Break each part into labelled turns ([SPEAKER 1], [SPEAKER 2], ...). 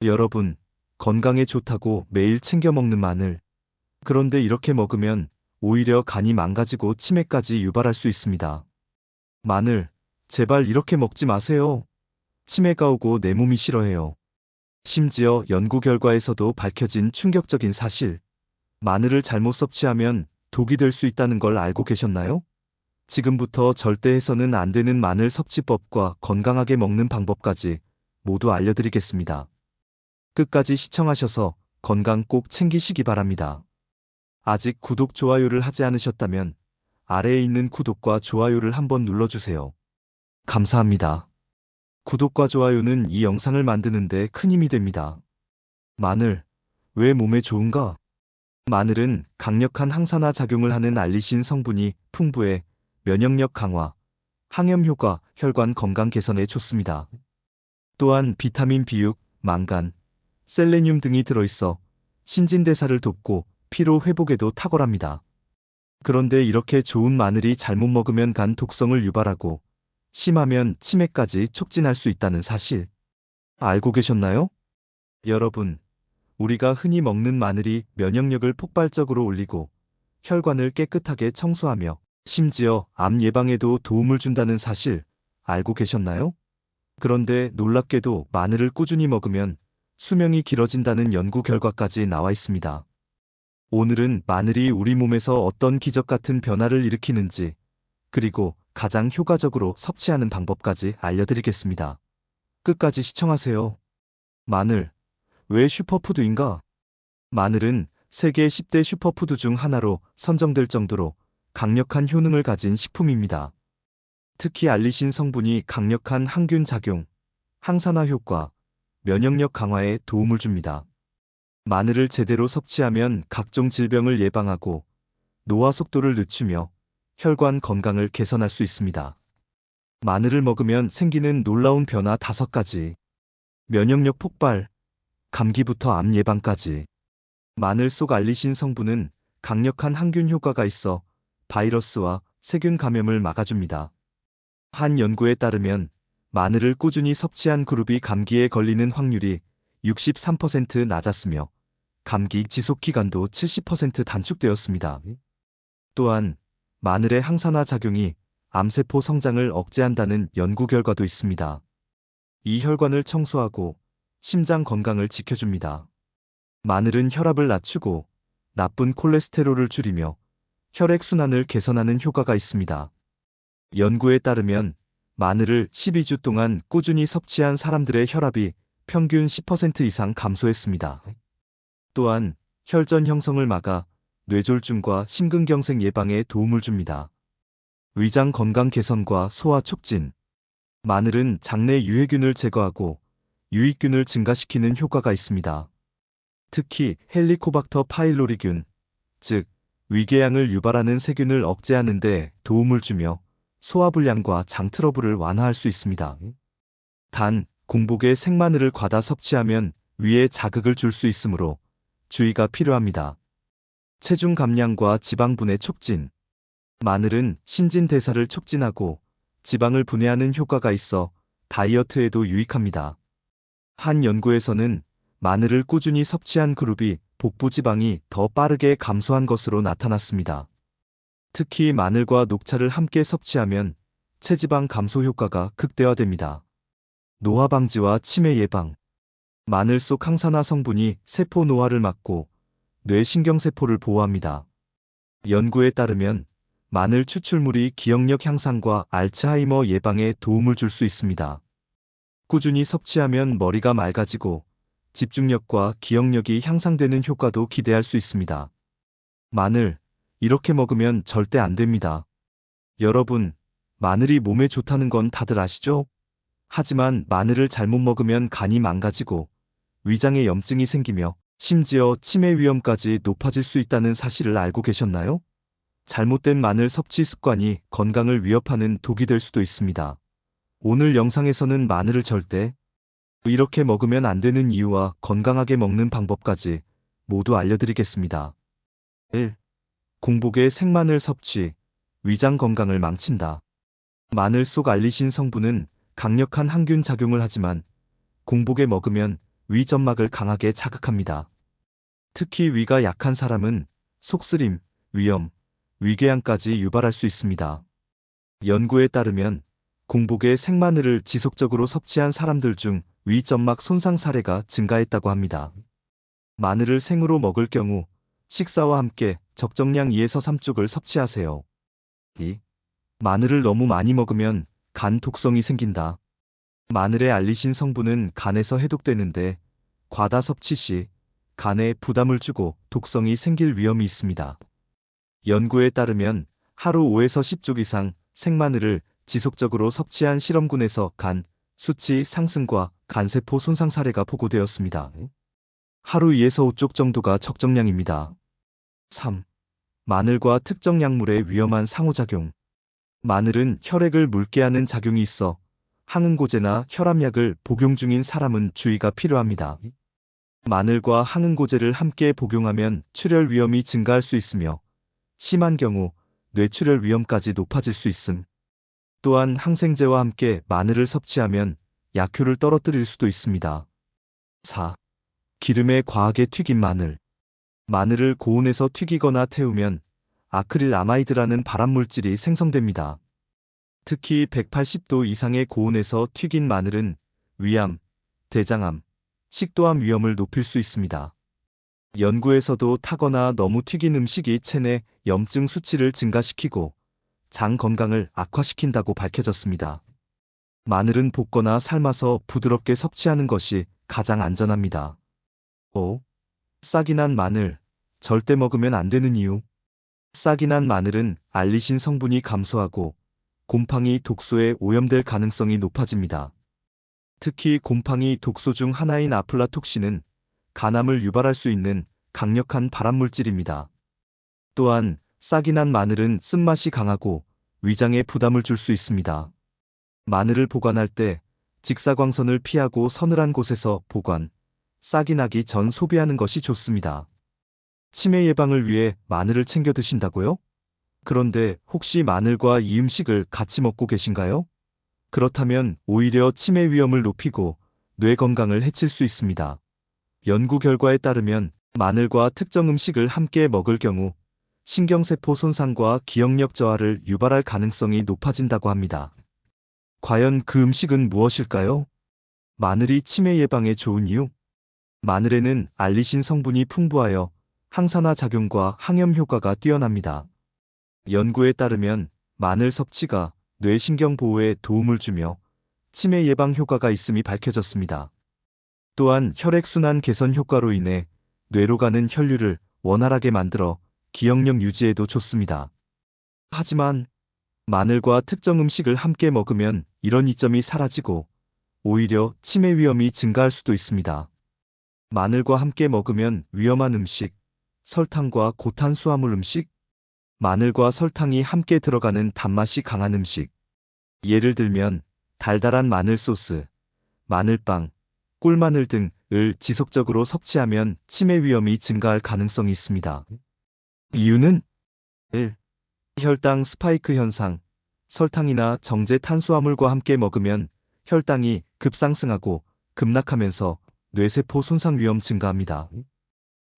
[SPEAKER 1] 여러분, 건강에 좋다고 매일 챙겨 먹는 마늘. 그런데 이렇게 먹으면 오히려 간이 망가지고 치매까지 유발할 수 있습니다. 마늘, 제발 이렇게 먹지 마세요. 치매가 오고 내 몸이 싫어해요. 심지어 연구 결과에서도 밝혀진 충격적인 사실. 마늘을 잘못 섭취하면 독이 될 수 있다는 걸 알고 계셨나요? 지금부터 절대 해서는 안 되는 마늘 섭취법과 건강하게 먹는 방법까지 모두 알려드리겠습니다. 끝까지 시청하셔서 건강 꼭 챙기시기 바랍니다. 아직 구독, 좋아요를 하지 않으셨다면 아래에 있는 구독과 좋아요를 한번 눌러주세요. 감사합니다. 구독과 좋아요는 이 영상을 만드는데 큰 힘이 됩니다. 마늘, 왜 몸에 좋은가? 마늘은 강력한 항산화 작용을 하는 알리신 성분이 풍부해 면역력 강화, 항염 효과, 혈관 건강 개선에 좋습니다. 또한 비타민 B6, 망간, 셀레늄 등이 들어있어 신진대사를 돕고 피로 회복에도 탁월합니다. 그런데 이렇게 좋은 마늘이 잘못 먹으면 간 독성을 유발하고 심하면 치매까지 촉진할 수 있다는 사실 알고 계셨나요? 여러분, 우리가 흔히 먹는 마늘이 면역력을 폭발적으로 올리고 혈관을 깨끗하게 청소하며 심지어 암 예방에도 도움을 준다는 사실 알고 계셨나요? 그런데 놀랍게도 마늘을 꾸준히 먹으면 수명이 길어진다는 연구 결과까지 나와 있습니다. 오늘은 마늘이 우리 몸에서 어떤 기적 같은 변화를 일으키는지, 그리고 가장 효과적으로 섭취하는 방법까지 알려드리겠습니다. 끝까지 시청하세요. 마늘, 왜 슈퍼푸드인가? 마늘은 세계 10대 슈퍼푸드 중 하나로 선정될 정도로 강력한 효능을 가진 식품입니다. 특히 알리신 성분이 강력한 항균 작용, 항산화 효과, 면역력 강화에 도움을 줍니다. 마늘을 제대로 섭취하면 각종 질병을 예방하고 노화 속도를 늦추며 혈관 건강을 개선할 수 있습니다. 마늘을 먹으면 생기는 놀라운 변화 5가지. 면역력 폭발, 감기부터 암 예방까지. 마늘 속 알리신 성분은 강력한 항균 효과가 있어 바이러스와 세균 감염을 막아줍니다. 한 연구에 따르면 마늘을 꾸준히 섭취한 그룹이 감기에 걸리는 확률이 63% 낮았으며 감기 지속 기간도 70% 단축되었습니다. 또한 마늘의 항산화 작용이 암세포 성장을 억제한다는 연구 결과도 있습니다. 이 혈관을 청소하고 심장 건강을 지켜줍니다. 마늘은 혈압을 낮추고 나쁜 콜레스테롤을 줄이며 혈액순환을 개선하는 효과가 있습니다. 연구에 따르면 마늘을 12주 동안 꾸준히 섭취한 사람들의 혈압이 평균 10% 이상 감소했습니다. 또한 혈전 형성을 막아 뇌졸중과 심근경색 예방에 도움을 줍니다. 위장 건강 개선과 소화 촉진. 마늘은 장내 유해균을 제거하고 유익균을 증가시키는 효과가 있습니다. 특히 헬리코박터 파일로리균, 즉 위궤양을 유발하는 세균을 억제하는 데 도움을 주며 소화불량과 장 트러블을 완화할 수 있습니다. 단, 공복에 생마늘을 과다 섭취하면 위에 자극을 줄 수 있으므로 주의가 필요합니다. 체중 감량과 지방 분해 촉진. 마늘은 신진대사를 촉진하고 지방을 분해하는 효과가 있어 다이어트에도 유익합니다. 한 연구에서는 마늘을 꾸준히 섭취한 그룹이 복부 지방이 더 빠르게 감소한 것으로 나타났습니다. 특히 마늘과 녹차를 함께 섭취하면 체지방 감소 효과가 극대화됩니다. 노화 방지와 치매 예방. 마늘 속 항산화 성분이 세포 노화를 막고 뇌신경세포를 보호합니다. 연구에 따르면 마늘 추출물이 기억력 향상과 알츠하이머 예방에 도움을 줄 수 있습니다. 꾸준히 섭취하면 머리가 맑아지고 집중력과 기억력이 향상되는 효과도 기대할 수 있습니다. 마늘, 이렇게 먹으면 절대 안 됩니다. 여러분, 마늘이 몸에 좋다는 건 다들 아시죠? 하지만 마늘을 잘못 먹으면 간이 망가지고 위장에 염증이 생기며 심지어 치매 위험까지 높아질 수 있다는 사실을 알고 계셨나요? 잘못된 마늘 섭취 습관이 건강을 위협하는 독이 될 수도 있습니다. 오늘 영상에서는 마늘을 절대 이렇게 먹으면 안 되는 이유와 건강하게 먹는 방법까지 모두 알려드리겠습니다. 1. 공복에 생마늘 섭취, 위장 건강을 망친다. 마늘 속 알리신 성분은 강력한 항균 작용을 하지만 공복에 먹으면 위 점막을 강하게 자극합니다. 특히 위가 약한 사람은 속쓰림, 위염, 위궤양까지 유발할 수 있습니다. 연구에 따르면 공복에 생마늘을 지속적으로 섭취한 사람들 중 위 점막 손상 사례가 증가했다고 합니다. 마늘을 생으로 먹을 경우 식사와 함께 적정량 2에서 3쪽을 섭취하세요. 2. 마늘을 너무 많이 먹으면 간 독성이 생긴다. 마늘의 알리신 성분은 간에서 해독되는데 과다 섭취 시 간에 부담을 주고 독성이 생길 위험이 있습니다. 연구에 따르면 하루 5에서 10쪽 이상 생마늘을 지속적으로 섭취한 실험군에서 간 수치 상승과 간세포 손상 사례가 보고되었습니다. 하루 2에서 5쪽 정도가 적정량입니다. 3. 마늘과 특정 약물의 위험한 상호작용. 마늘은 혈액을 묽게 하는 작용이 있어 항응고제나 혈압약을 복용 중인 사람은 주의가 필요합니다. 마늘과 항응고제를 함께 복용하면 출혈 위험이 증가할 수 있으며 심한 경우 뇌출혈 위험까지 높아질 수 있음. 또한 항생제와 함께 마늘을 섭취하면 약효를 떨어뜨릴 수도 있습니다. 4. 기름에 과하게 튀긴 마늘. 마늘을 고온에서 튀기거나 태우면 아크릴아마이드라는 발암물질이 생성됩니다. 특히 180도 이상의 고온에서 튀긴 마늘은 위암, 대장암, 식도암 위험을 높일 수 있습니다. 연구에서도 타거나 너무 튀긴 음식이 체내 염증 수치를 증가시키고 장 건강을 악화시킨다고 밝혀졌습니다. 마늘은 볶거나 삶아서 부드럽게 섭취하는 것이 가장 안전합니다. 5. 싹이 난 마늘. 절대 먹으면 안 되는 이유. 싹이 난 마늘은 알리신 성분이 감소하고 곰팡이 독소에 오염될 가능성이 높아집니다. 특히 곰팡이 독소 중 하나인 아플라톡신은 간암을 유발할 수 있는 강력한 발암물질입니다. 또한 싹이 난 마늘은 쓴맛이 강하고 위장에 부담을 줄 수 있습니다. 마늘을 보관할 때 직사광선을 피하고 서늘한 곳에서 보관, 싹이 나기 전 소비하는 것이 좋습니다. 치매 예방을 위해 마늘을 챙겨 드신다고요? 그런데 혹시 마늘과 이 음식을 같이 먹고 계신가요? 그렇다면 오히려 치매 위험을 높이고 뇌 건강을 해칠 수 있습니다. 연구 결과에 따르면 마늘과 특정 음식을 함께 먹을 경우 신경세포 손상과 기억력 저하를 유발할 가능성이 높아진다고 합니다. 과연 그 음식은 무엇일까요? 마늘이 치매 예방에 좋은 이유? 마늘에는 알리신 성분이 풍부하여 항산화 작용과 항염 효과가 뛰어납니다. 연구에 따르면 마늘 섭취가 뇌신경 보호에 도움을 주며 치매 예방 효과가 있음이 밝혀졌습니다. 또한 혈액순환 개선 효과로 인해 뇌로 가는 혈류를 원활하게 만들어 기억력 유지에도 좋습니다. 하지만 마늘과 특정 음식을 함께 먹으면 이런 이점이 사라지고 오히려 치매 위험이 증가할 수도 있습니다. 마늘과 함께 먹으면 위험한 음식, 설탕과 고탄수화물 음식, 마늘과 설탕이 함께 들어가는 단맛이 강한 음식, 예를 들면 달달한 마늘 소스, 마늘빵, 꿀마늘 등을 지속적으로 섭취하면 치매 위험이 증가할 가능성이 있습니다. 이유는 1. 혈당 스파이크 현상. 설탕이나 정제 탄수화물과 함께 먹으면 혈당이 급상승하고 급락하면서 뇌세포 손상 위험 증가합니다.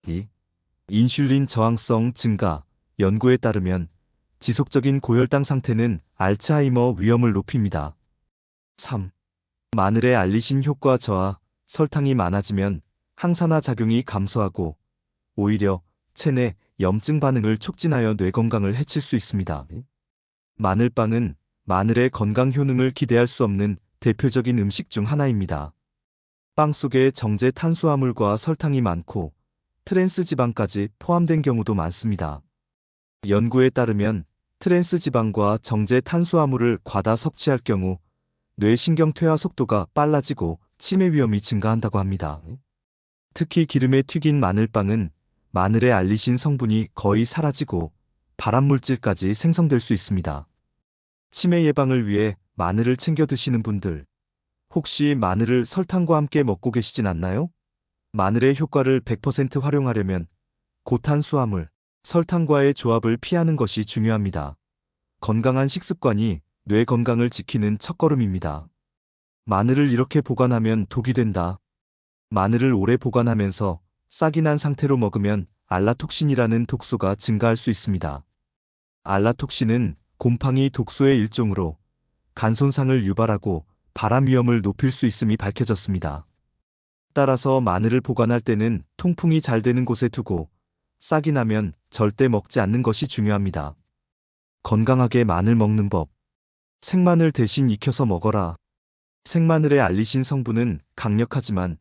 [SPEAKER 1] 2. 인슐린 저항성 증가. 연구에 따르면 지속적인 고혈당 상태는 알츠하이머 위험을 높입니다. 3. 마늘의 알리신 효과 저하. 설탕이 많아지면 항산화 작용이 감소하고 오히려 체내 염증 반응을 촉진하여 뇌 건강을 해칠 수 있습니다. 마늘빵은 마늘의 건강 효능을 기대할 수 없는 대표적인 음식 중 하나입니다. 빵 속에 정제 탄수화물과 설탕이 많고 트랜스 지방까지 포함된 경우도 많습니다. 연구에 따르면 트랜스 지방과 정제 탄수화물을 과다 섭취할 경우 뇌신경 퇴화 속도가 빨라지고 치매 위험이 증가한다고 합니다. 특히 기름에 튀긴 마늘빵은 마늘의 알리신 성분이 거의 사라지고 발암물질까지 생성될 수 있습니다. 치매 예방을 위해 마늘을 챙겨 드시는 분들, 혹시 마늘을 설탕과 함께 먹고 계시진 않나요? 마늘의 효과를 100% 활용하려면 고탄수화물, 설탕과의 조합을 피하는 것이 중요합니다. 건강한 식습관이 뇌 건강을 지키는 첫걸음입니다. 마늘을 이렇게 보관하면 독이 된다. 마늘을 오래 보관하면서 싹이 난 상태로 먹으면 알라톡신이라는 독소가 증가할 수 있습니다. 알라톡신은 곰팡이 독소의 일종으로 간 손상을 유발하고 발암 위험을 높일 수 있음이 밝혀졌습니다. 따라서 마늘을 보관할 때는 통풍이 잘 되는 곳에 두고 싹이 나면 절대 먹지 않는 것이 중요합니다. 건강하게 마늘 먹는 법. 생마늘 대신 익혀서 먹어라. 생마늘의 알리신 성분은 강력하지만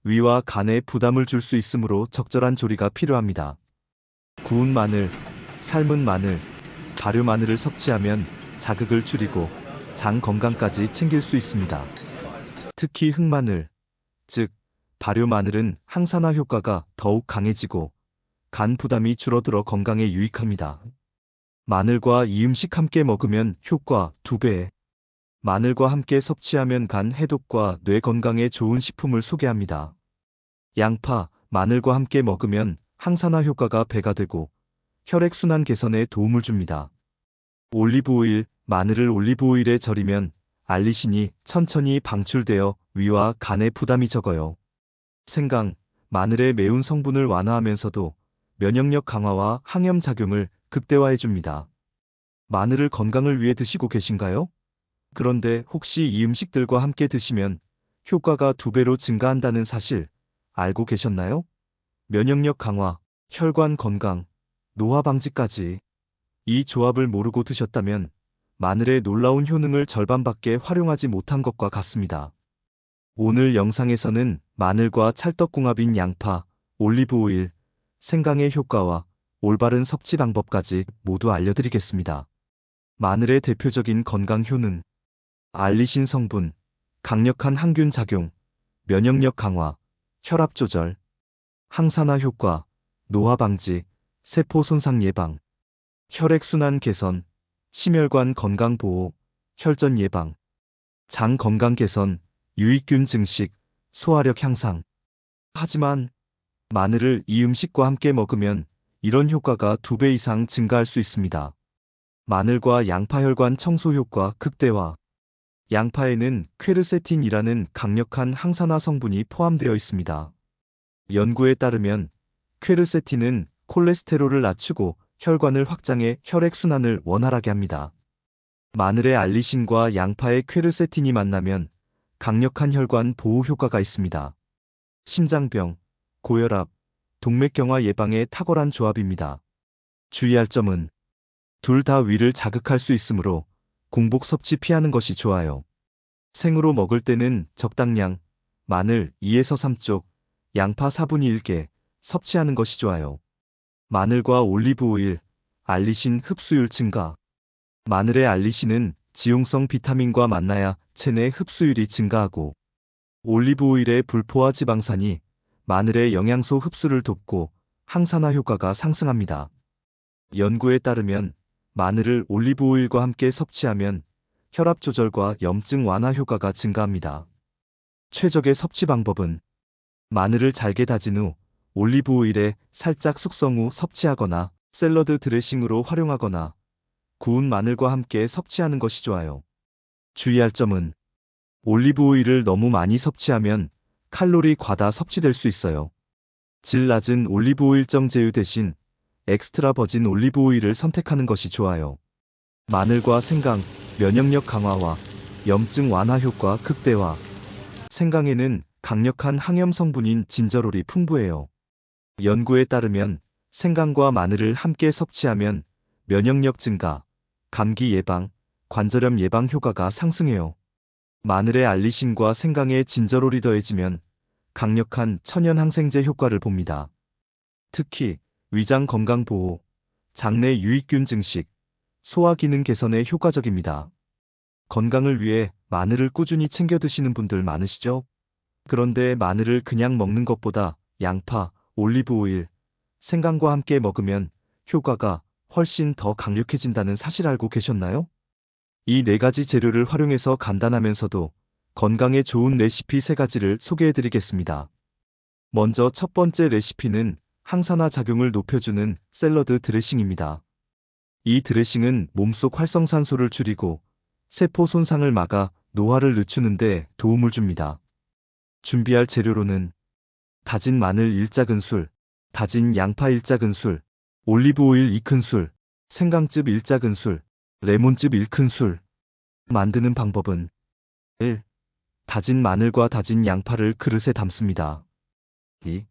[SPEAKER 1] 위와 간에 부담을 줄 수 있으므로 적절한 조리가 필요합니다. 구운 마늘, 삶은 마늘, 발효 마늘을 섭취하면 자극을 줄이고 장 건강까지 챙길 수 있습니다. 특히 흑마늘, 즉 발효 마늘은 항산화 효과가 더욱 강해지고 간 부담이 줄어들어 건강에 유익합니다. 마늘과 이 음식 함께 먹으면 효과 2배. 마늘과 함께 섭취하면 간 해독과 뇌 건강에 좋은 식품을 소개합니다. 양파, 마늘과 함께 먹으면 항산화 효과가 배가 되고 혈액순환 개선에 도움을 줍니다. 올리브오일, 마늘을 올리브오일에 절이면 알리신이 천천히 방출되어 위와 간의 부담이 적어요. 생강, 마늘의 매운 성분을 완화하면서도 면역력 강화와 항염 작용을 극대화해 줍니다. 마늘을 건강을 위해 드시고 계신가요? 그런데 혹시 이 음식들과 함께 드시면 효과가 2배로 증가한다는 사실 알고 계셨나요? 면역력 강화, 혈관 건강, 노화 방지까지. 이 조합을 모르고 드셨다면 마늘의 놀라운 효능을 절반밖에 활용하지 못한 것과 같습니다. 오늘 영상에서는 마늘과 찰떡궁합인 양파, 올리브오일, 생강의 효과와 올바른 섭취 방법까지 모두 알려드리겠습니다. 마늘의 대표적인 건강 효능. 알리신 성분, 강력한 항균 작용, 면역력 강화, 혈압 조절, 항산화 효과, 노화 방지, 세포 손상 예방, 혈액순환 개선, 심혈관 건강 보호, 혈전 예방, 장 건강 개선, 유익균 증식, 소화력 향상. 하지만 마늘을 이 음식과 함께 먹으면 이런 효과가 2배 이상 증가할 수 있습니다. 마늘과 양파 혈관 청소 효과 극대화. 양파에는 퀘르세틴이라는 강력한 항산화 성분이 포함되어 있습니다. 연구에 따르면 퀘르세틴은 콜레스테롤을 낮추고 혈관을 확장해 혈액순환을 원활하게 합니다. 마늘의 알리신과 양파의 퀘르세틴이 만나면 강력한 혈관 보호 효과가 있습니다. 심장병, 고혈압, 동맥경화 예방에 탁월한 조합입니다. 주의할 점은 둘 다 위를 자극할 수 있으므로 공복 섭취 피하는 것이 좋아요. 생으로 먹을 때는 적당량, 마늘 2에서 3쪽, 양파 4분의 1개 섭취하는 것이 좋아요. 마늘과 올리브오일, 알리신 흡수율 증가. 마늘의 알리신은 지용성 비타민과 만나야 체내 흡수율이 증가하고 올리브오일의 불포화 지방산이 마늘의 영양소 흡수를 돕고 항산화 효과가 상승합니다. 연구에 따르면 마늘을 올리브오일과 함께 섭취하면 혈압 조절과 염증 완화 효과가 증가합니다. 최적의 섭취 방법은 마늘을 잘게 다진 후 올리브오일에 살짝 숙성 후 섭취하거나 샐러드 드레싱으로 활용하거나 구운 마늘과 함께 섭취하는 것이 좋아요. 주의할 점은 올리브오일을 너무 많이 섭취하면 칼로리 과다 섭취될 수 있어요. 질 낮은 올리브오일정 제휴 대신 엑스트라 버진 올리브오일을 선택하는 것이 좋아요. 마늘과 생강, 면역력 강화와 염증 완화 효과 극대화. 생강에는 강력한 항염 성분인 진저롤이 풍부해요. 연구에 따르면 생강과 마늘을 함께 섭취하면 면역력 증가, 감기 예방, 관절염 예방 효과가 상승해요. 마늘의 알리신과 생강의 진저롤이 더해지면 강력한 천연 항생제 효과를 봅니다. 특히 위장 건강 보호, 장내 유익균 증식, 소화 기능 개선에 효과적입니다. 건강을 위해 마늘을 꾸준히 챙겨 드시는 분들 많으시죠? 그런데 마늘을 그냥 먹는 것보다 양파, 올리브오일, 생강과 함께 먹으면 효과가 훨씬 더 강력해진다는 사실 알고 계셨나요? 이 4가지 재료를 활용해서 간단하면서도 건강에 좋은 레시피 3가지를 소개해 드리겠습니다. 먼저 첫 번째 레시피는 항산화 작용을 높여주는 샐러드 드레싱입니다. 이 드레싱은 몸속 활성산소를 줄이고 세포 손상을 막아 노화를 늦추는 데 도움을 줍니다. 준비할 재료로는 다진 마늘 1작은술, 다진 양파 1작은술, 올리브오일 2큰술, 생강즙 1작은술, 레몬즙 1큰술. 만드는 방법은 1. 다진 마늘과 다진 양파를 그릇에 담습니다. 2.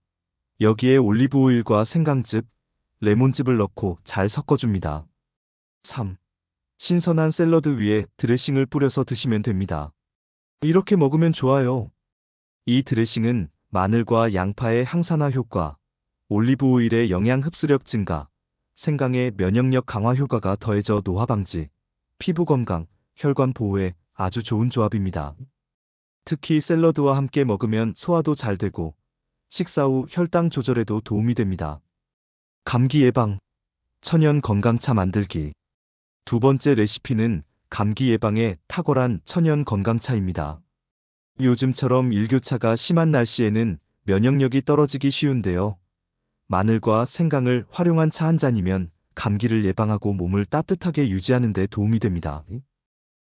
[SPEAKER 1] 여기에 올리브오일과 생강즙, 레몬즙을 넣고 잘 섞어줍니다. 3. 신선한 샐러드 위에 드레싱을 뿌려서 드시면 됩니다. 이렇게 먹으면 좋아요. 이 드레싱은 마늘과 양파의 항산화 효과, 올리브오일의 영양 흡수력 증가, 생강의 면역력 강화 효과가 더해져 노화 방지, 피부 건강, 혈관 보호에 아주 좋은 조합입니다. 특히 샐러드와 함께 먹으면 소화도 잘 되고 식사 후 혈당 조절에도 도움이 됩니다. 감기 예방, 천연 건강차 만들기. 두 번째 레시피는 감기 예방에 탁월한 천연 건강차입니다. 요즘처럼 일교차가 심한 날씨에는 면역력이 떨어지기 쉬운데요. 마늘과 생강을 활용한 차 한 잔이면 감기를 예방하고 몸을 따뜻하게 유지하는 데 도움이 됩니다.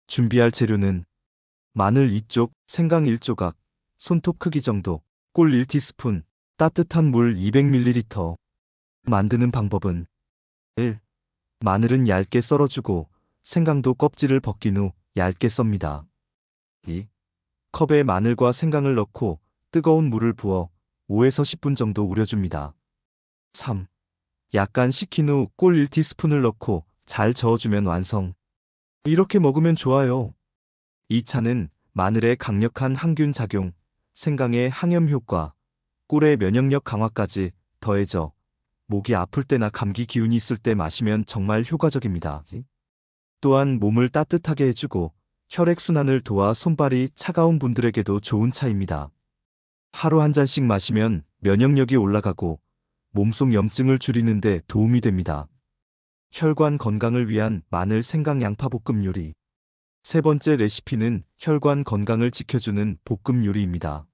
[SPEAKER 1] 준비할 재료는 마늘 2쪽, 생강 1조각, 손톱 크기 정도, 꿀 1티스푼, 따뜻한 물 200ml. 만드는 방법은 1. 마늘은 얇게 썰어주고 생강도 껍질을 벗긴 후 얇게 썹니다. 2. 컵에 마늘과 생강을 넣고 뜨거운 물을 부어 5에서 10분 정도 우려줍니다. 3. 약간 식힌 후 꿀 1티스푼을 넣고 잘 저어주면 완성. 이렇게 먹으면 좋아요. 이 차는 마늘의 강력한 항균 작용, 생강의 항염 효과, 꿀의 면역력 강화까지 더해져 목이 아플 때나 감기 기운이 있을 때 마시면 정말 효과적입니다. 또한 몸을 따뜻하게 해주고 혈액순환을 도와 손발이 차가운 분들에게도 좋은 차입니다. 하루 한 잔씩 마시면 면역력이 올라가고 몸속 염증을 줄이는 데 도움이 됩니다. 혈관 건강을 위한 마늘 생강 양파 볶음 요리. 세 번째 레시피는 혈관 건강을 지켜주는 볶음 요리입니다.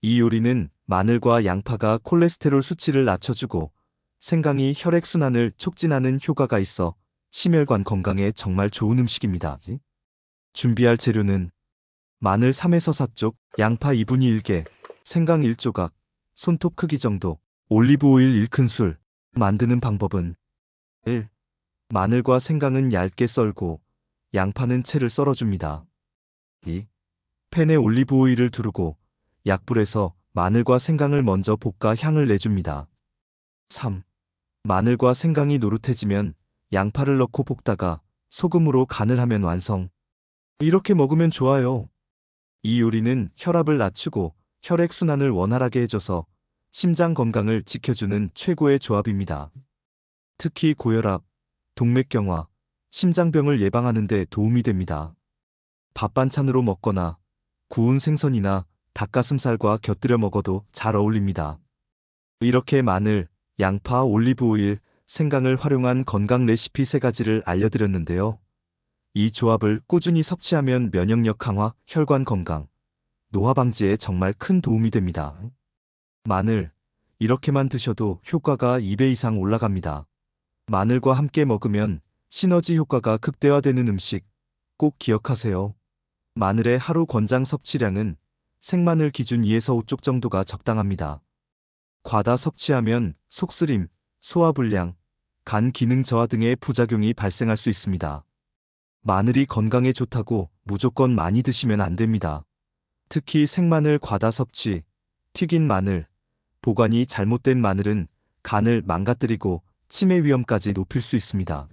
[SPEAKER 1] 이 요리는 마늘과 양파가 콜레스테롤 수치를 낮춰주고 생강이 혈액순환을 촉진하는 효과가 있어 심혈관 건강에 정말 좋은 음식입니다. 준비할 재료는 마늘 3에서 4쪽, 양파 2분의 1개, 생강 1조각, 손톱 크기 정도, 올리브오일 1큰술. 만드는 방법은 1. 마늘과 생강은 얇게 썰고 양파는 채를 썰어줍니다. 2. 팬에 올리브오일을 두르고 약불에서 마늘과 생강을 먼저 볶아 향을 내줍니다. 3. 마늘과 생강이 노릇해지면 양파를 넣고 볶다가 소금으로 간을 하면 완성. 이렇게 먹으면 좋아요. 이 요리는 혈압을 낮추고 혈액순환을 원활하게 해줘서 심장 건강을 지켜주는 최고의 조합입니다. 특히 고혈압, 동맥경화, 심장병을 예방하는 데 도움이 됩니다. 밥 반찬으로 먹거나 구운 생선이나 닭가슴살과 곁들여 먹어도 잘 어울립니다. 이렇게 마늘, 양파, 올리브오일, 생강을 활용한 건강 레시피 3가지를 알려드렸는데요. 이 조합을 꾸준히 섭취하면 면역력 강화, 혈관 건강, 노화 방지에 정말 큰 도움이 됩니다. 마늘, 이렇게만 드셔도 효과가 2배 이상 올라갑니다. 마늘과 함께 먹으면 시너지 효과가 극대화되는 음식 꼭 기억하세요. 마늘의 하루 권장 섭취량은 생마늘 기준 2에서 5쪽 정도가 적당합니다. 과다 섭취하면 속쓰림, 소화불량, 간 기능 저하 등의 부작용이 발생할 수 있습니다. 마늘이 건강에 좋다고 무조건 많이 드시면 안 됩니다. 특히 생마늘 과다 섭취, 튀긴 마늘, 보관이 잘못된 마늘은 간을 망가뜨리고 치매 위험까지 높일 수 있습니다.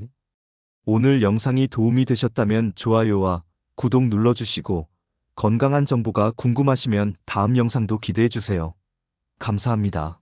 [SPEAKER 1] 오늘 영상이 도움이 되셨다면 좋아요와 구독 눌러주시고 건강한 정보가 궁금하시면 다음 영상도 기대해주세요. 감사합니다.